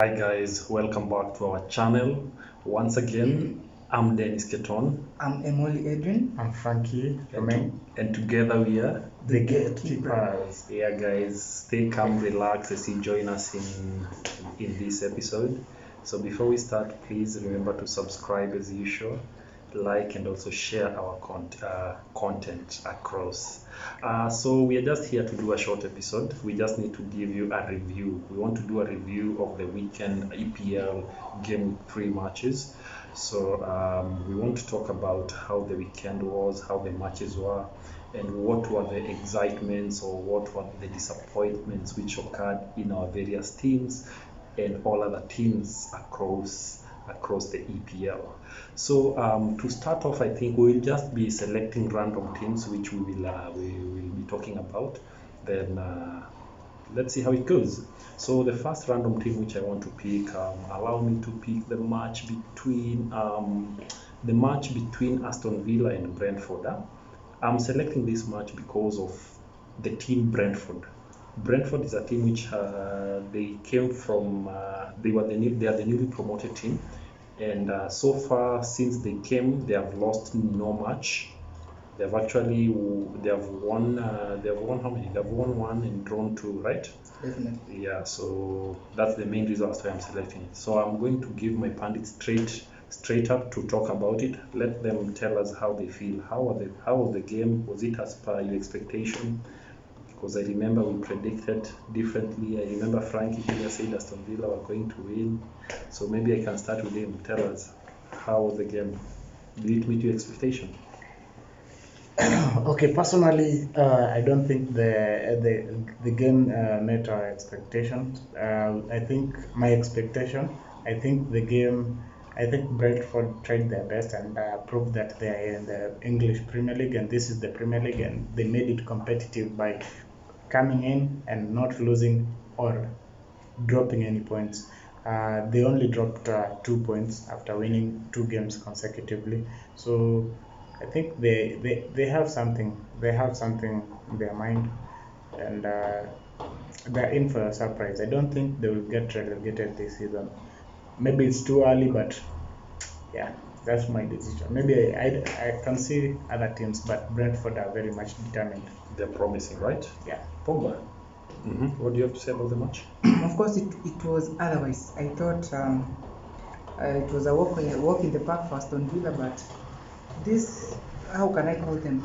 Hi guys, welcome back to our channel. Once again, I'm Dennis Keton, I'm Emily Adrian. I'm Frankie and together we are the gatekeepers. yeah guys. Stay calm, relax as you join us in this episode. So before we start, please remember to subscribe as usual, like and also share our content across. So we are just here to do a short episode. We just need to give you a review. We want to do a review of the weekend EPL Game 3 matches. So we want to talk about how the weekend was, how the matches were, and what were the excitements or what were the disappointments which occurred in our various teams and all other teams across the EPL. So to start off, I think we will just be selecting random teams which we will be talking about. Then let's see how it goes. So the first random team which I want to pick, allow me to pick the match between Aston Villa and Brentford. I'm selecting this match because of the team Brentford. Brentford is a team which they came from. They are the newly promoted team, and so far since they came, they have lost no match. They have won. They have won how many? They have won one and drawn two, right? Definitely. Yeah. So that's the main reason as why I'm selecting it. So I'm going to give my pundits straight up to talk about it. Let them tell us how they feel. How was the game? Was it as per your expectation? Because I remember we predicted differently. I remember Frankie here said Aston Villa were going to win. So maybe I can start with him. Tell us, how was the game? Did it meet your expectation? Okay, personally, I don't think the game met our expectations. I think my expectation. I think the game. I think Brentford tried their best and proved that they are in the English Premier League and this is the Premier League and they made it competitive by coming in and not losing or dropping any points. They only dropped 2 points after winning two games consecutively. So I think they have something. They have something in their mind, and they're in for a surprise. I don't think they will get relegated this season. Maybe it's too early, but yeah, that's my decision. Maybe I can see other teams, but Brentford are very much determined. They're promising, right? Yeah. Pogba. What do you have to say about the match? Of course, it was otherwise. I thought it was a walk in the park for Aston Villa, but this, how can I call them?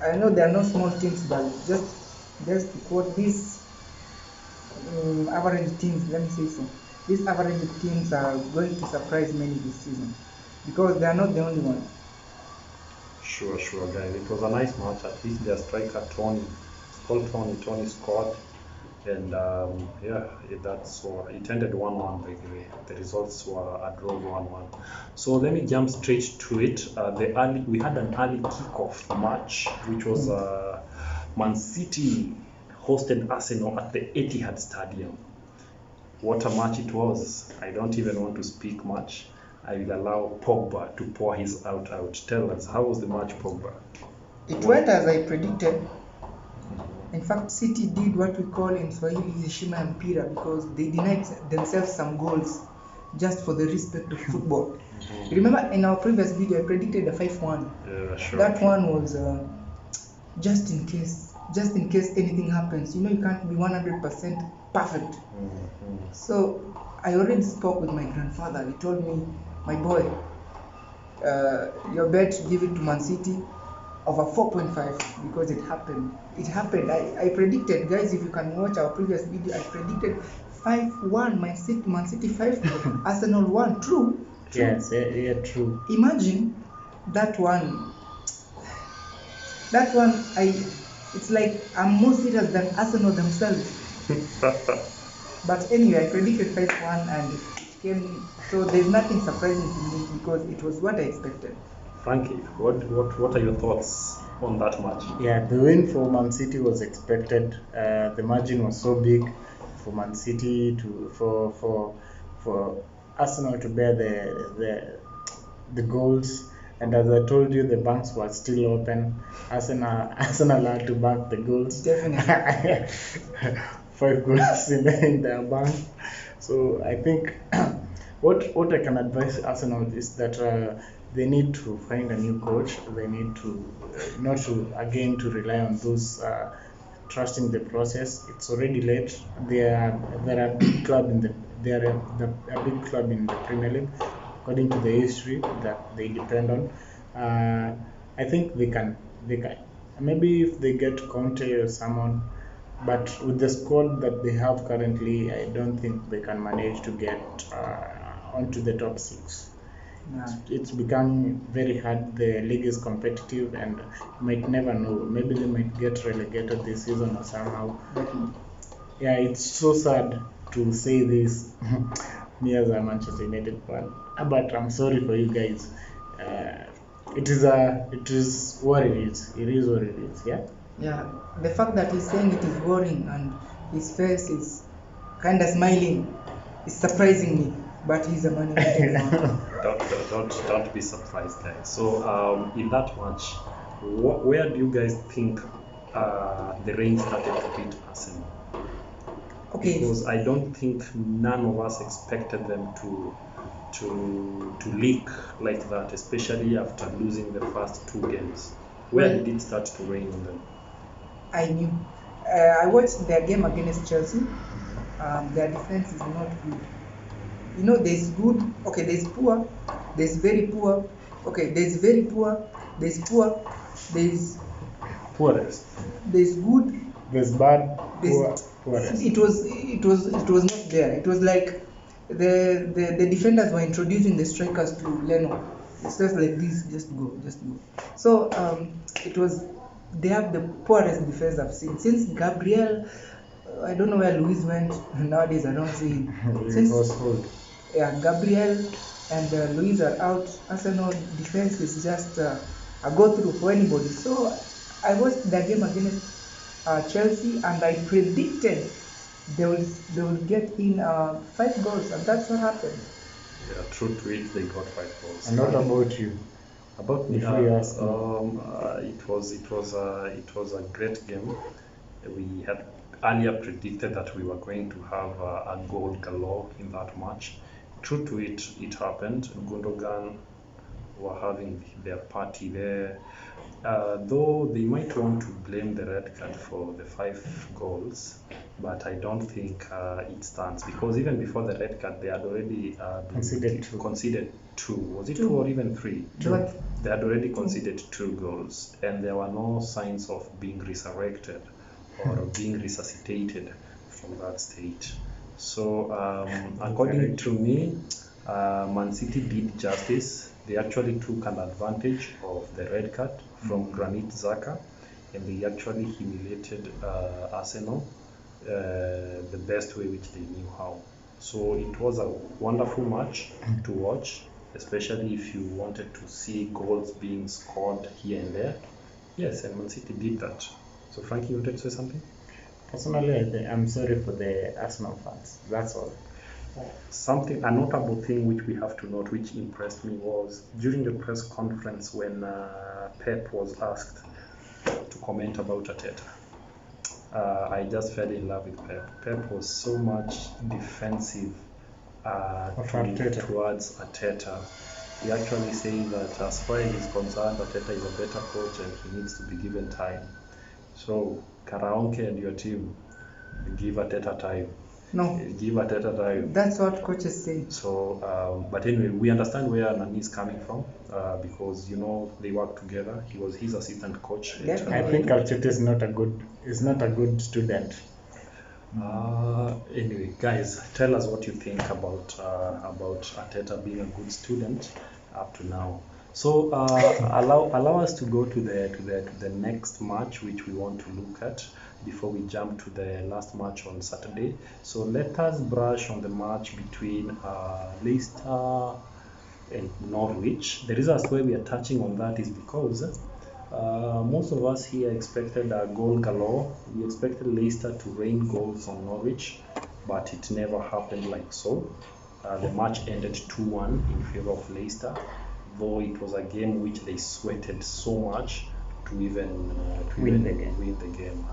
I know they are not small teams, but just to quote these average teams, let me say so. These average teams are going to surprise many this season because they are not the only ones. Sure, guys. It was a nice match. At least their striker Tony, it's called Tony scored, and that's what it ended 1-1. By the way, the results were a draw 1-1. So let me jump straight to it. We had an early kickoff match, which was Man City hosted Arsenal at the Etihad Stadium. What a match it was! I don't even want to speak much. I will allow Pogba to pour his out. Tell us, how was the match, Pogba? It went as I predicted. In fact, City did what we call in Swahili heshima ya mpira because they denied themselves some goals just for the respect of football. Remember in our previous video I predicted a 5-1. Yeah, sure. That one was just in case anything happens. You know you can't be 100% perfect. So I already spoke with my grandfather. He told me, my boy, your bet, give it to Man City over 4.5 because it happened. I predicted, guys, if you can watch our previous video, I predicted 5-1, Man City 5, Arsenal 1. True. Yes, yeah, true. Imagine that one. It's like I'm more serious than Arsenal themselves. But anyway, I predicted 5-1 and it came. So there's nothing surprising to me because it was what I expected. Frankie, what are your thoughts on that match? Yeah, the win for Man City was expected. The margin was so big for Man City for Arsenal to bear the goals. And as I told you, the banks were still open. Arsenal had to bank the goals. Definitely. 5 goals in their bank. So I think what I can advise Arsenal is that they need to find a new coach. They need to not to again to rely on those trusting the process. It's already late. They are a big club in the they are a big club in the Premier League, according to the history that they depend on. I think they can maybe if they get Conte or someone, but with the squad that they have currently, I don't think they can manage to get onto the top six. Yeah. It's become very hard. The league is competitive, and you might never know. Maybe they might get relegated this season or somehow. Definitely. Yeah, it's so sad to say this, me as a Manchester United fan, but I'm sorry for you guys. It is what it is. It is what it is. Yeah. Yeah, the fact that he's saying it is worrying and his face is kind of smiling is surprising me. But he's a Man United fan. Don't be surprised, guys. So in that match, where do you guys think the rain started to beat Arsenal? Okay. Because I don't think none of us expected them to leak like that, especially after losing the first two games. Where did it start to rain on them? I knew. I watched their game against Chelsea. Their defense is not good. You know, there's good. Okay, there's poor. There's very poor. Okay, there's very poor. There's poor. There's Poorest. good. There's bad. There's, Poorest. it was not there. It was like the defenders were introducing the strikers to Leno. It's just like this, just go. So it was they have the poorest defense I've seen since Gabriel. I don't know where Luis went nowadays. I don't see him. Since Gabriel and Luis are out, Arsenal defense is just a go through for anybody. So I watched the game against Chelsea, and I predicted they will get in 5 goals, and that's what happened. Yeah, true to it, they got 5 goals. And what about you? About me, If we ask it was a great game. We had earlier predicted that we were going to have a goal galore in that match. True to it, it happened. Gundogan were having their party there. Though they might want to blame the red card for the 5 goals, but I don't think it stands, because even before the red card, they had already conceded 2. Was it 2 or even 3? 2. They had already conceded 2 goals, and there were no signs of being resurrected or being resuscitated from that state. So, according to me, Man City did justice. They actually took an advantage of the red card from Granit Xhaka, and they actually humiliated Arsenal the best way which they knew how. So it was a wonderful match to watch, especially if you wanted to see goals being scored here and there. Yes, and Man City did that. So Frankie, you wanted to say something? Personally, I'm sorry for the Arsenal fans. That's all. A notable thing which we have to note, which impressed me, was during the press conference when Pep was asked to comment about Arteta. I just fell in love with Pep. Pep was so much defensive towards Arteta. He actually said that as far as he's concerned, Arteta is a better coach and he needs to be given time. So, Karaoke and your team, give Arteta time. No. Give Arteta time. That's what coaches say. So, but anyway, we understand where Nani is coming from because they work together. He was his assistant coach. Yeah. I think Arteta is not a good student. Anyway, guys, tell us what you think about Arteta being a good student up to now. So allow us to go to the next match which we want to look at before we jump to the last match on Saturday. So let us brush on the match between Leicester and Norwich. The reason why we are touching on that is because most of us here expected a goal galore. We expected Leicester to rain goals on Norwich, but it never happened like so. The match ended 2-1 in favor of Leicester, though it was a game which they sweated so much to even win the game.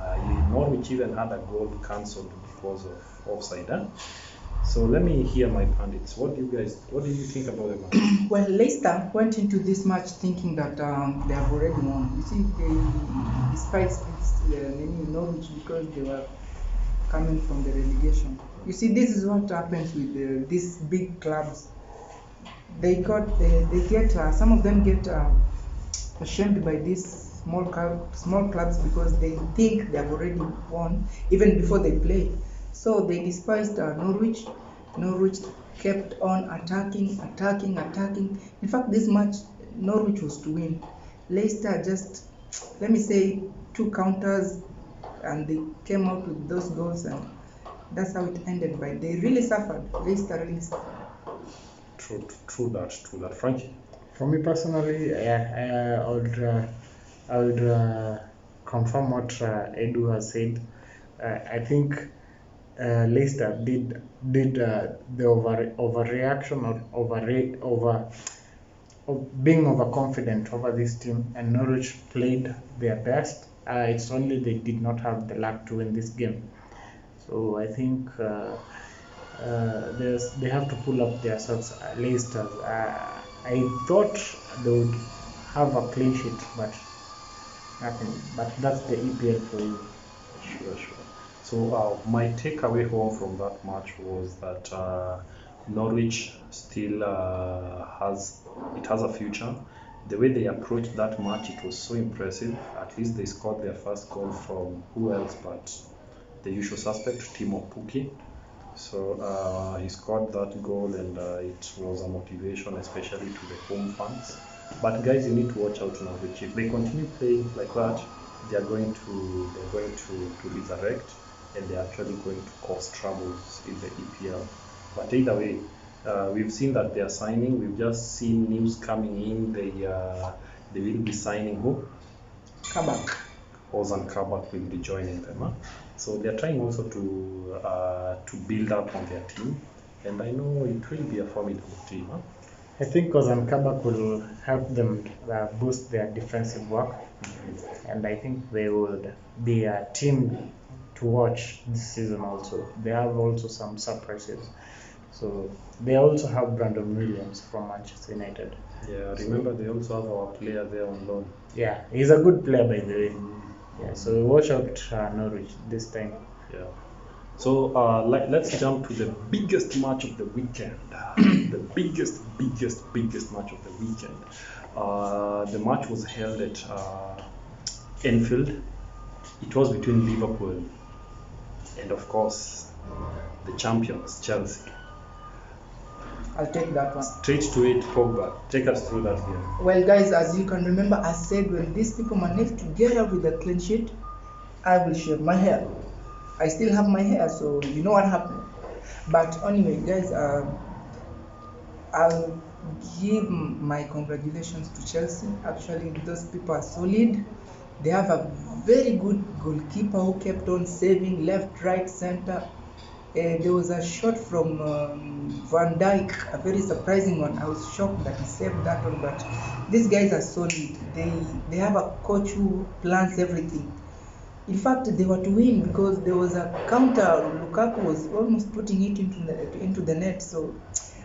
Norwich even had a goal cancelled because of offside. So let me hear my pundits. What do you think about the match? Well, Leicester went into this match thinking that they have already won. You see, despite Norwich because they were coming from the relegation. You see, this is what happens with these big clubs. They get some of them get ashamed by these small clubs because they think they have already won even before they play. So they despised Norwich. Norwich kept on attacking. In fact, this match Norwich was to win. Leicester just, let me say, 2 counters, and they came out with those goals, and that's how it ended. But they really suffered. Leicester really suffered. True that. Frankie? For me personally, I would confirm what Edu has said. I think Leicester did the overreaction or being overconfident over this team, and Norwich played their best. It's only they did not have the luck to win this game. So I think they have to pull up their socks. Leicester. I thought they would have a clean sheet, but nothing. But that's the EPL for you. Sure. So my takeaway home from that match was that Norwich still has a future. The way they approached that match, it was so impressive. At least they scored their first goal from who else but the usual suspect, Timo Pukki. So he scored that goal, and it was a motivation, especially to the home fans. But guys, you need to watch out now. If they continue playing like that, they're going to resurrect, and they're actually going to cause troubles in the EPL. But either way, we've seen that they are signing. We've just seen news coming in. They will be signing who? Kabak. Ozan Kabak will be joining them. Huh? So they're trying also to build up on their team, and I know it will be a formidable team. Huh? I think Ozan Kabak will help them boost their defensive work, and I think they will be a team to watch this season also. They have also some surprises. So they also have Brandon Williams from Manchester United. Yeah, remember they also have our player there on loan. Yeah, he's a good player by the way. Yeah, so watch out Norwich this time. Yeah. So let's jump to the biggest match of the weekend. The biggest match of the weekend. The match was held at Anfield. It was between Liverpool and, of course, the champions, Chelsea. I'll take that one. Straight to it, Pogba. Take us through that game. Well, guys, as you can remember, I said when these people manage to get up with a clean sheet, I will shave my hair. I still have my hair, so you know what happened. But anyway, guys, I'll give my congratulations to Chelsea. Actually, those people are solid. They have a very good goalkeeper who kept on saving left, right, center. There was a shot from Van Dijk, a very surprising one. I was shocked that he saved that one, but these guys are solid. They have a coach who plans everything. In fact, they were to win because there was a counter. Lukaku was almost putting it into the net. So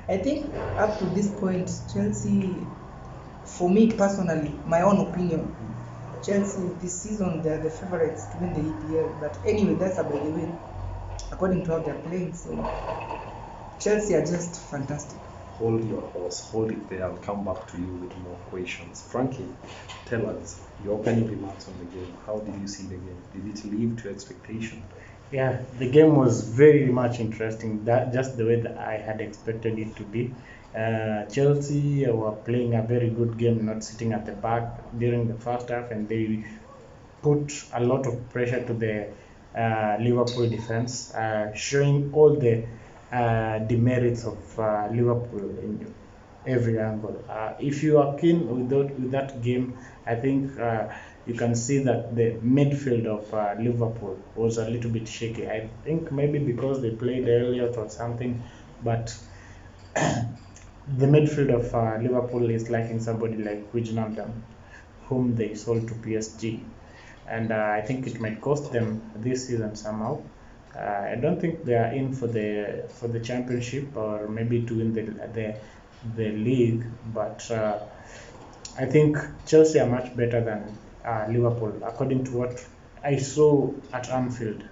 I think up to this point, Chelsea, for me personally, my own opinion, Chelsea this season they're the favorites to win the EPL. But anyway, that's by the way, according to how they're playing. So Chelsea are just fantastic. Hold your horse, hold it there. I'll come back to you with more questions. Frankie, tell us your opening remarks on the game. How did you see the game? Did it live to expectation? Yeah, the game was very much interesting. That just the way that I had expected it to be. Chelsea were playing a very good game, not sitting at the back during the first half, and they put a lot of pressure to the Liverpool defense, showing all the demerits of Liverpool in every angle. If you are keen with that game, I think you can see that the midfield of Liverpool was a little bit shaky. I think maybe because they played Elliott or something, but the midfield of Liverpool is lacking somebody like Wijnaldum, whom they sold to PSG. And I think it might cost them this season somehow. I don't think they are in for the championship or maybe to win the league, but I think Chelsea are much better than Liverpool, according to what I saw at Anfield.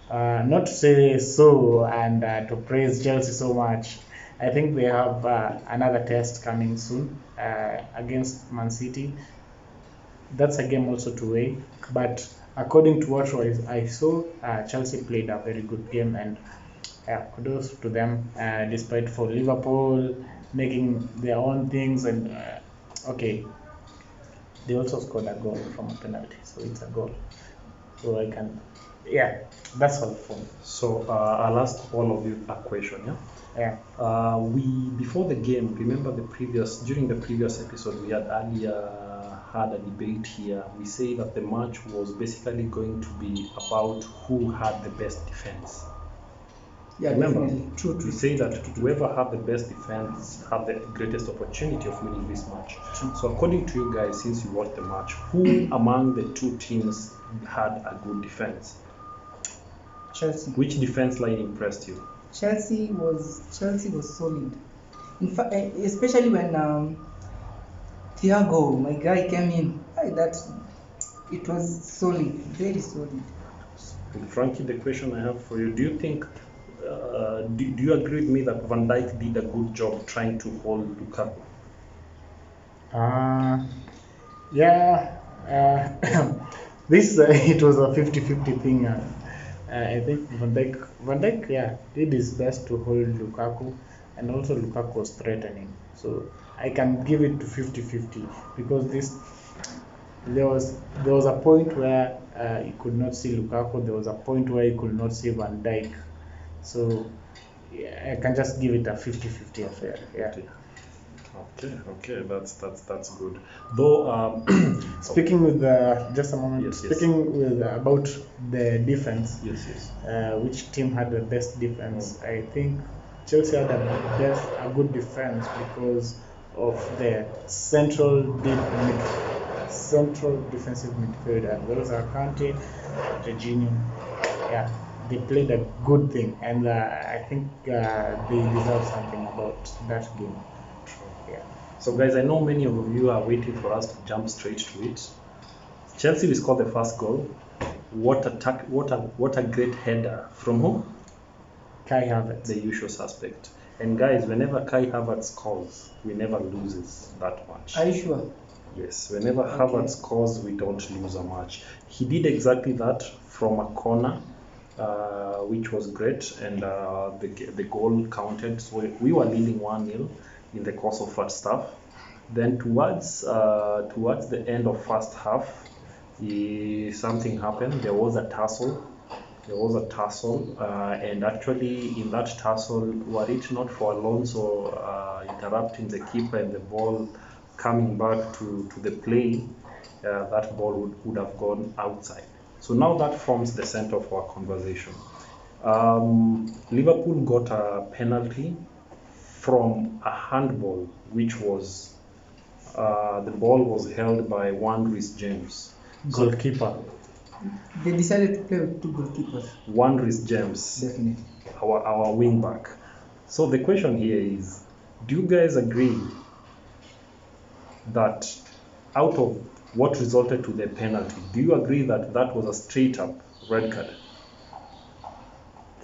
Not to say so and to praise Chelsea so much. I think they have another test coming soon against Man City. That's a game also to weigh. But according to what I saw, Chelsea played a very good game, and kudos to them. Despite for Liverpool making their own things, and okay, they also scored a goal from a penalty, so it's a goal. So I can, yeah, that's all for me. So I'll ask all of you a question. Yeah. We before the game, remember during the previous episode we had earlier had a debate here. We say that the match was basically going to be about who had the best defense. Yeah, remember, definitely. True. We say that whoever had the best defense had the greatest opportunity of winning this match. True. So according to you guys, since you watched the match, who among the two teams had a good defense? Chelsea. Which defense line impressed you? Chelsea was solid. In fact, especially when Thiago, my guy, came in, it was solid, very solid. And Frankie, the question I have for you: do you think, do you agree with me that Van Dijk did a good job trying to hold Lukaku? Yeah. This it was a 50-50 thing. I think Van Dijk, yeah, did his best to hold Lukaku, and also Lukaku was threatening. So I can give it to 50-50 because there was a point where you could not see Lukaku. There was a point where you could not see Van Dijk. So yeah, I can just give it a 50-50 affair. Yeah. Okay, that's good. Though, speaking with just a moment. Yes. Speaking with about the defense. Yes. Which team had the best defense? I think Chelsea had a good defense because of the central defensive midfielder. Those are Kante, Jorginho. Yeah, they played a good thing, and I think they deserve something about that game. Yeah. So guys, I know many of you are waiting for us to jump straight to it. Chelsea will score the first goal. What a great header from who? Kai Havertz. The usual suspect. And guys, whenever Kai Havertz scores, we never loses that match. Are you sure? Yes, whenever Havertz scores, we don't lose a match. He did exactly that from a corner, which was great, and the goal counted. So we were leading 1-0 in the course of first half. Then towards the end of first half, something happened. There was a tussle, and actually in that tussle, were it not for Alonso interrupting the keeper and the ball coming back to the play, that ball would have gone outside. So now that forms the center of our conversation. Liverpool got a penalty from a handball, which was the ball was held by one Reece James, goalkeeper. They decided to play with two goalkeepers. One Reece James, Definitely. our wing back. So the question here is, do you guys agree that out of what resulted to the penalty, do you agree that that was a straight up red card?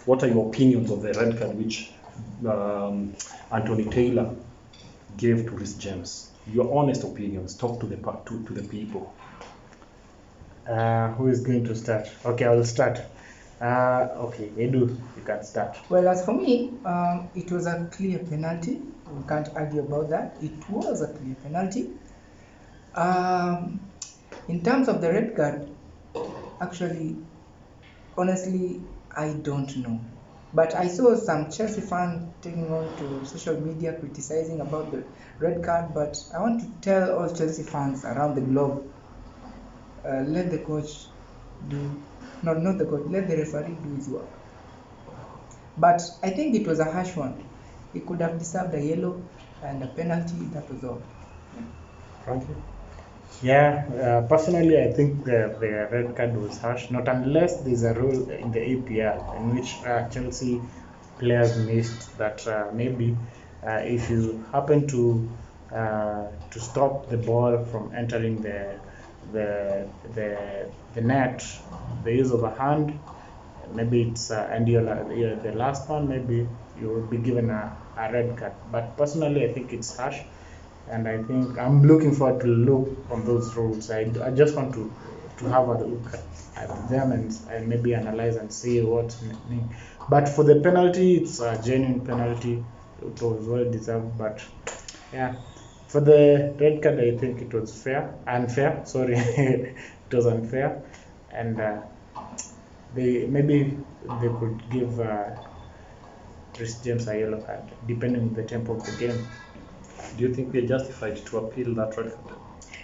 What are your opinions of the red card which Anthony Taylor gave to Reece James? Your honest opinions. Talk to the people. Who is going to start? Okay, I will start. Okay, Edu, you can start. Well, as for me, it was a clear penalty. We can't argue about that. It was a clear penalty. In terms of the red card, actually, honestly, I don't know. But I saw some Chelsea fans taking on to social media criticizing about the red card. But I want to tell all Chelsea fans around the globe, let the coach not the coach, let the referee do his work. But I think it was a harsh one. He could have deserved a yellow and a penalty, that was all. Frankie? Yeah, personally, I think the red card was harsh, not unless there's a rule in the APL in which Chelsea players missed that maybe if you happen to stop the ball from entering the net, the use of a hand, maybe it's and you're the last one, maybe you will be given a red card. But personally, I think it's harsh, and I think I'm looking forward to look on those rules. I just want to have a look at them and maybe analyze and see what's happening. But for the penalty, it's a genuine penalty. It was well deserved, but yeah. For the red card, I think it was unfair. Sorry, it was unfair, and they could give Reece James a yellow card depending on the tempo of the game. Do you think we're justified to appeal that red card?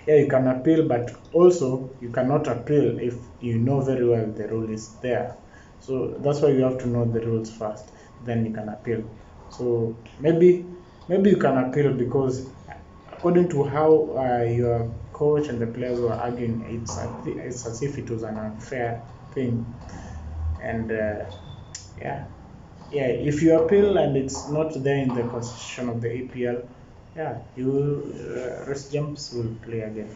Yeah, you can appeal, but also you cannot appeal if you know very well the rule is there. So that's why you have to know the rules first, then you can appeal. So maybe you can appeal because according to how your coach and the players were arguing, it's as if it was an unfair thing. And yeah, yeah, if you appeal and it's not there in the constitution of the APL, yeah, Reece James will play again.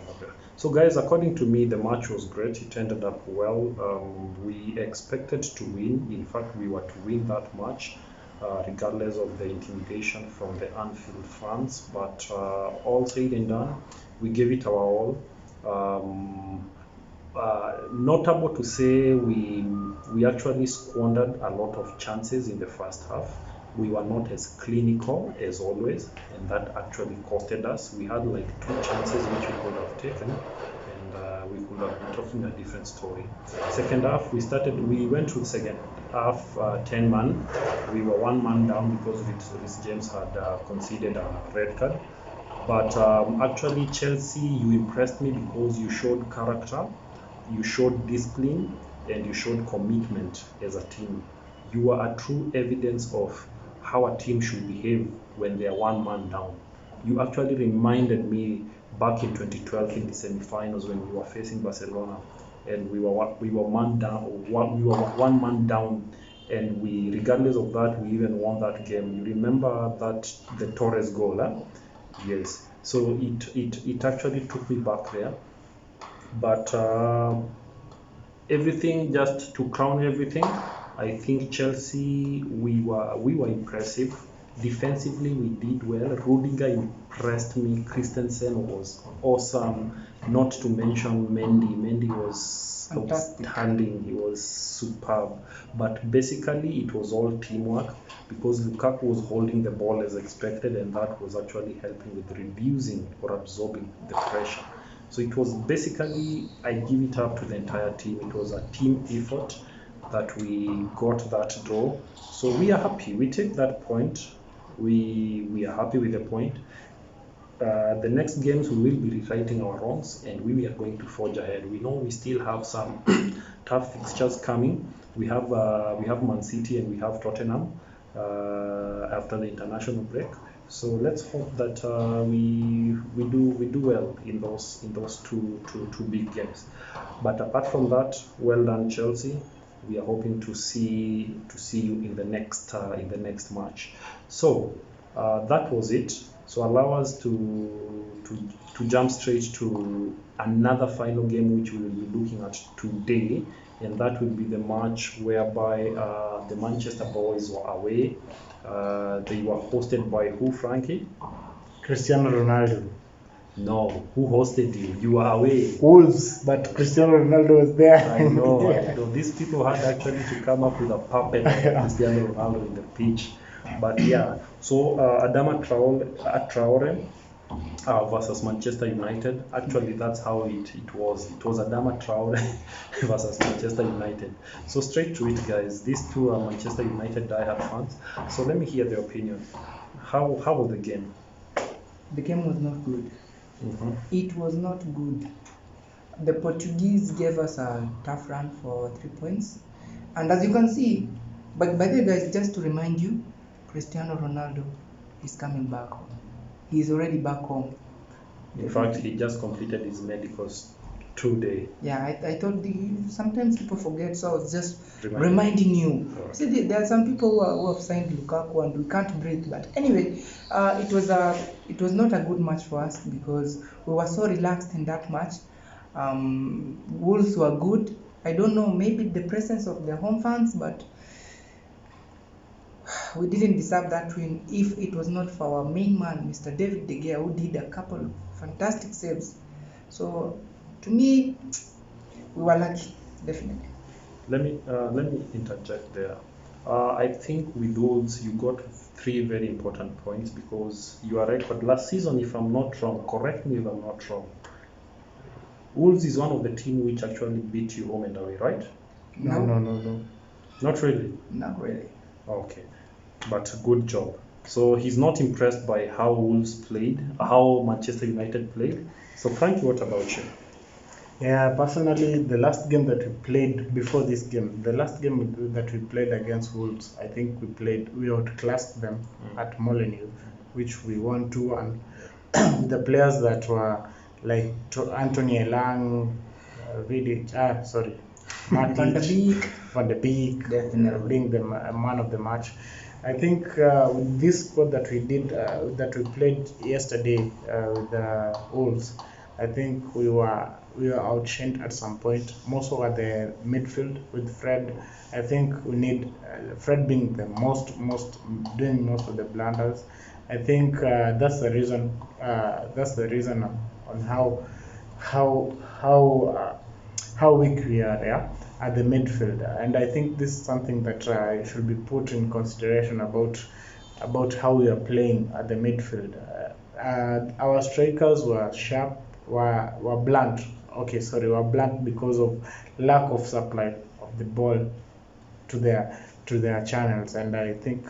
Okay. So, guys, according to me, the match was great. It ended up well. We expected to win. In fact, we were to win that match, regardless of the intimidation from the Anfield fans. But all said and done, we gave it our all. Notable to say, we actually squandered a lot of chances in the first half. We were not as clinical as always, and that actually costed us. We had like 2 chances which we could have taken, and we could have been talking a different story. Second half, we went to the second half 10 man. We were 1 man down because Reece James had conceded a red card. But actually, Chelsea, you impressed me because you showed character, you showed discipline, and you showed commitment as a team. You are a true evidence of how a team should behave when they are 1 man down. You actually reminded me back in 2012 in the semi-finals when we were facing Barcelona, and we were man down, we were 1 man down, and we, regardless of that, we even won that game. You remember that the Torres goal? Huh? Yes. So it actually took me back there, but everything, just to crown everything, I think Chelsea, we were impressive. Defensively, we did well. Rudiger impressed me. Christensen was awesome. Not to mention Mendy. Mendy was Fantastic. outstanding. He was superb. But basically, it was all teamwork because Lukaku was holding the ball as expected, and that was actually helping with reducing or absorbing the pressure. So it was basically, I give it up to the entire team. It was a team effort that we got that draw. So we are happy. We take that point. We are happy with the point. The next games we will be rewriting our wrongs, and we are going to forge ahead. We know we still have some tough fixtures coming. We have Man City and we have Tottenham after the international break. So let's hope that we do well in those two big games. But apart from that, well done Chelsea. We are hoping to see you in the next match. So that was it. So allow us to jump straight to another final game which we will be looking at today, and that will be the match whereby the Manchester boys were away. They were hosted by who, Frankie? Cristiano Ronaldo. No, who hosted you? You were away. Wolves, but Cristiano Ronaldo was there. I know. These people had actually to come up with a puppet of Cristiano Ronaldo in the pitch. But yeah, so Adama Traore versus Manchester United. Actually, that's how it was. It was Adama Traore versus Manchester United. So straight to it, guys. These two are Manchester United diehard fans. So let me hear their opinion. How was the game? The game was not good. It was not good. The Portuguese gave us a tough run for 3 points. And as you can see, but by the way, guys, just to remind you, Cristiano Ronaldo is coming back home. He is already back home. In fact, he just completed his medicals today. Yeah, I thought sometimes people forget, so I was just Reminding reminding you. Alright. See, there are some people who have signed Lukaku and we can't breathe. But anyway, it was not a good match for us because we were so relaxed in that match. Wolves were good. I don't know, maybe the presence of the home fans, but we didn't deserve that win if it was not for our main man, Mr. David De Gea, who did a couple of fantastic saves. So, to me, we were lucky, definitely. Let me interject there. I think with Wolves, you got 3 very important points because your record last season, if I'm not wrong, correct me if I'm not wrong, Wolves is one of the team which actually beat you home and away, right? No. Not really. Not really. Okay, but good job. So he's not impressed by how Wolves played, how Manchester United played. So Frankie, what about you? Yeah, personally, the last game that we played before this game, the last game that we played against Wolves, I think we outclassed them at Molineux, which we won 2-1. The players that were like Anthony Elang, Matic, Van de Beek, Definitely. being the man of the match. I think with this squad that we played yesterday with the Wolves, I think we were outshined at some point, more so at the midfield with Fred. I think we need Fred being the most doing most of the blunders. I think that's the reason. That's the reason on how weak we are, yeah, at the midfield. And I think this is something that should be put in consideration about how we are playing at the midfield. Our strikers were sharp, were blunt. Okay, sorry, were blunt because of lack of supply of the ball to their channels, and I think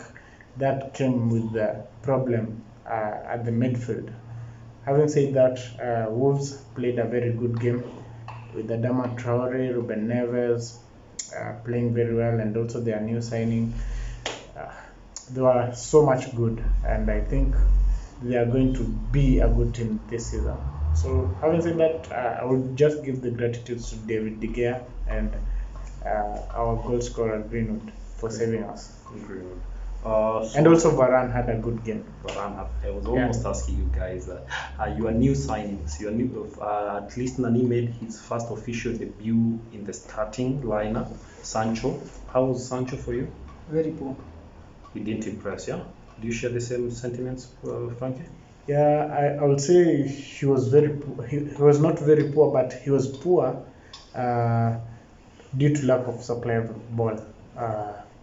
that came with the problem at the midfield. Having said that, Wolves played a very good game with Adama Traore, Ruben Neves playing very well, and also their new signing. They were so much good, and I think they are going to be a good team this season. So, having said that, I will just give the gratitude to David De Gea and our goal scorer Greenwood for saving us. Greenwood. And also Varane had a good game. Varane, I was almost asking you guys your new signings. Your new, at least Nani made his first official debut in the starting lineup. Sancho, how was Sancho for you? Very poor. He didn't impress, yeah. Do you share the same sentiments, Frankie? Yeah, I would say he was very poor. He was not very poor, but he was poor due to lack of supply of the ball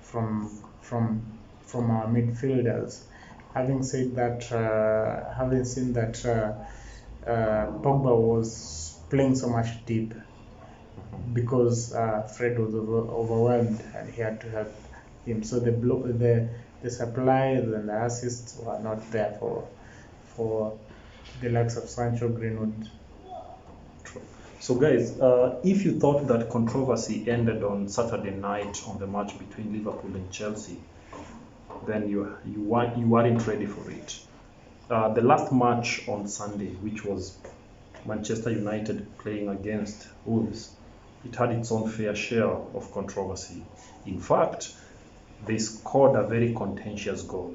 from our midfielders. Having said that, having seen that Pogba was playing so much deep because Fred was overwhelmed and he had to help him. So the supplies and the assists were not there for the likes of Sancho, Greenwood. So guys, if you thought that controversy ended on Saturday night on the match between Liverpool and Chelsea, then you weren't ready for it. The last match on Sunday, which was Manchester United playing against Wolves, it had its own fair share of controversy. In fact, they scored a very contentious goal.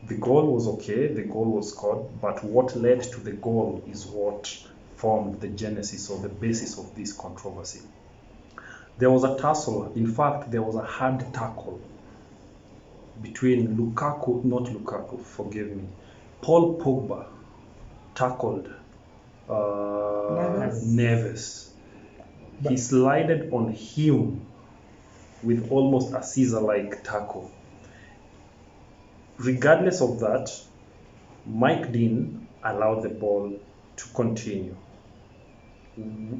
The goal was okay, the goal was scored, but what led to the goal is what formed the genesis or the basis of this controversy. There was a tussle, in fact, there was a hard tackle between Paul Pogba tackled Neves. He slided on him with almost a Caesar-like tackle. Regardless of that, Mike Dean allowed the ball to continue,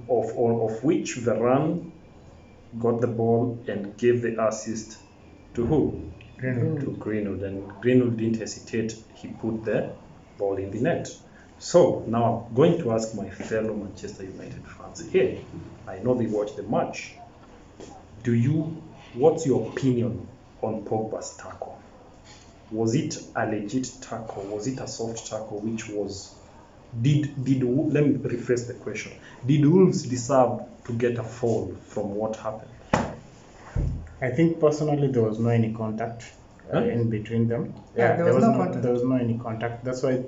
of which Varane got the ball and gave the assist to who? Greenwood. To Greenwood, and Greenwood didn't hesitate. He put the ball in the net. So now I'm going to ask my fellow Manchester United fans here. I know they watched the match. What's your opinion on Pogba's tackle? Was it a legit tackle? Was it a soft tackle which was let me rephrase the question. Did Wolves deserve to get a foul from what happened? I think personally there was no any contact in between them. Yeah, there was no contact. There was no any contact. That's why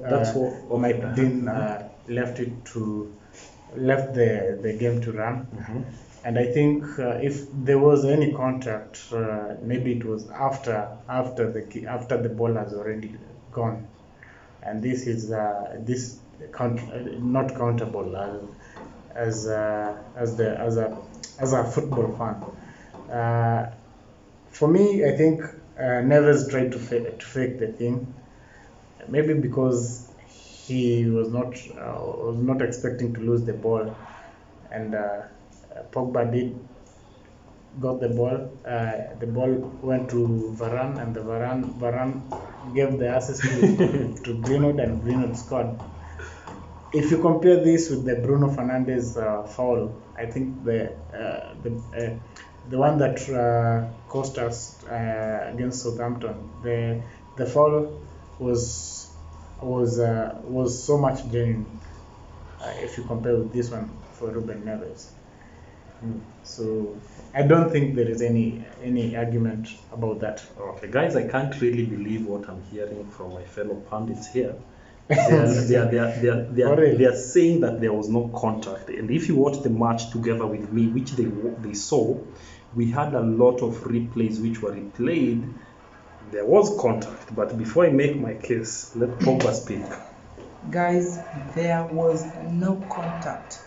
Mike Dean left the game to run. And I think if there was any contact, maybe it was after the ball has already gone, and this is not countable as a football fan. For me, I think Neves tried to fake the thing, maybe because he was not expecting to lose the ball, and Pogba got the ball. The ball went to Varane, and the Varane gave the assist to Greenwood, and Greenwood scored. If you compare this with the Bruno Fernandes foul, I think the one that cost us against Southampton, the foul was so much genuine if you compare with this one for Ruben Neves. So I don't think there is any argument about that. Okay, guys, I can't really believe what I'm hearing from my fellow pundits here. They are saying that there was no contact, and if you watch the match together with me, which they saw, we had a lot of replays which were replayed. There was contact, but before I make my case, let Pogba speak. Guys, there was no contact.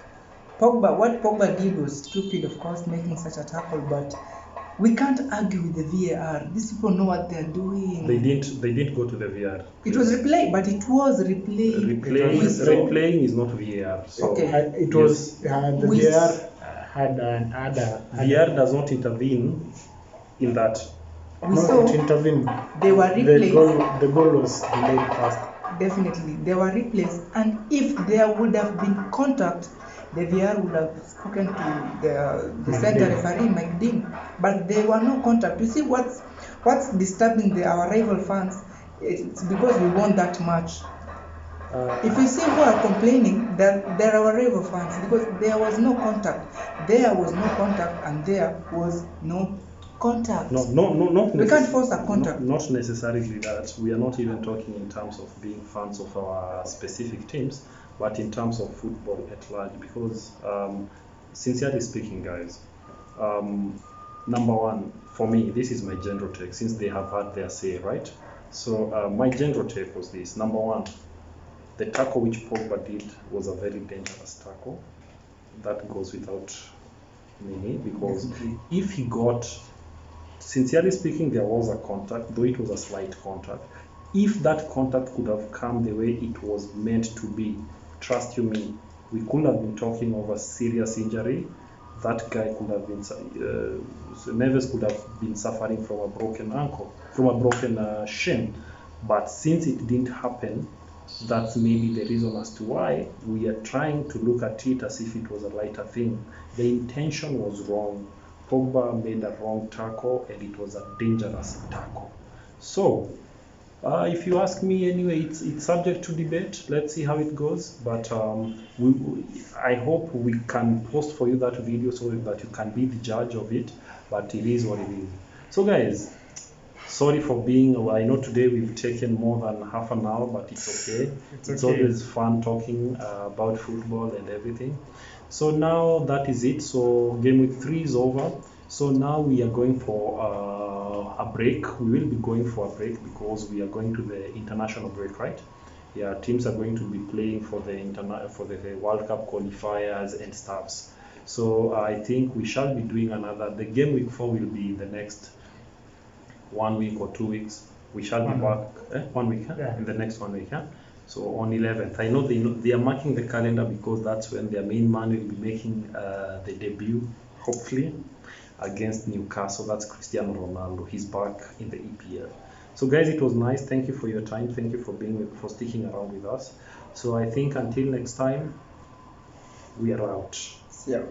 What Pogba did was stupid, of course, making such a tackle, but we can't argue with the VAR. These people know what they're doing. They didn't go to the VAR. It was replayed, but it was replayed. Replaying is not VAR. So okay. It was the VAR had VAR does not intervene in that. It intervened. They were replays. The goal was delayed fast. Definitely, there were replays, and if there would have been contact, the VAR would have spoken to the center referee, Mike Dean, but there were no contact. You see, what's disturbing our rival fans? It's because we won that match. If you see who are complaining, that they're our rival fans, because there was no contact. There was no contact, and there was no contact. No, we can't force a contact. Not necessarily that. We are not even talking in terms of being fans of our specific teams, but in terms of football at large. Because, sincerely speaking, guys, number one, for me, this is my general take, since they have had their say, right? So my general take was this. Number one, the tackle which Pogba did was a very dangerous tackle. That goes without meaning, because if he got, sincerely speaking, there was a contact, though it was a slight contact. If that contact could have come the way it was meant to be, trust you me, we could have been talking of a serious injury. That guy could have been, Neves could have been suffering from a broken ankle, from a broken shin. But since it didn't happen, that's maybe the reason as to why we are trying to look at it as if it was a lighter thing. The intention was wrong. Pogba made a wrong tackle, and it was a dangerous tackle. So, if you ask me anyway, it's subject to debate. Let's see how it goes. But I hope we can post for you that video so that you can be the judge of it. But it is what it is. So guys, sorry for being, I know today we've taken more than half an hour, but it's okay. It's always fun talking about football and everything. So now that is it. So game week 3 is over. So now we are going for a break. We will be going for a break because we are going to the international break, right? Yeah, teams are going to be playing for the World Cup qualifiers and stuffs. So I think we shall be doing the game week 4 will be the next 1 week or 2 weeks. We shall be back 1 week, Yeah. in the next 1 week. So on 11th, I know they are marking the calendar because that's when their main man will be making the debut, hopefully, against Newcastle. That's Cristiano Ronaldo. He's back in the EPL. So guys, it was nice. Thank you for your time. Thank you for sticking around with us. So I think until next time, we are out. Yeah.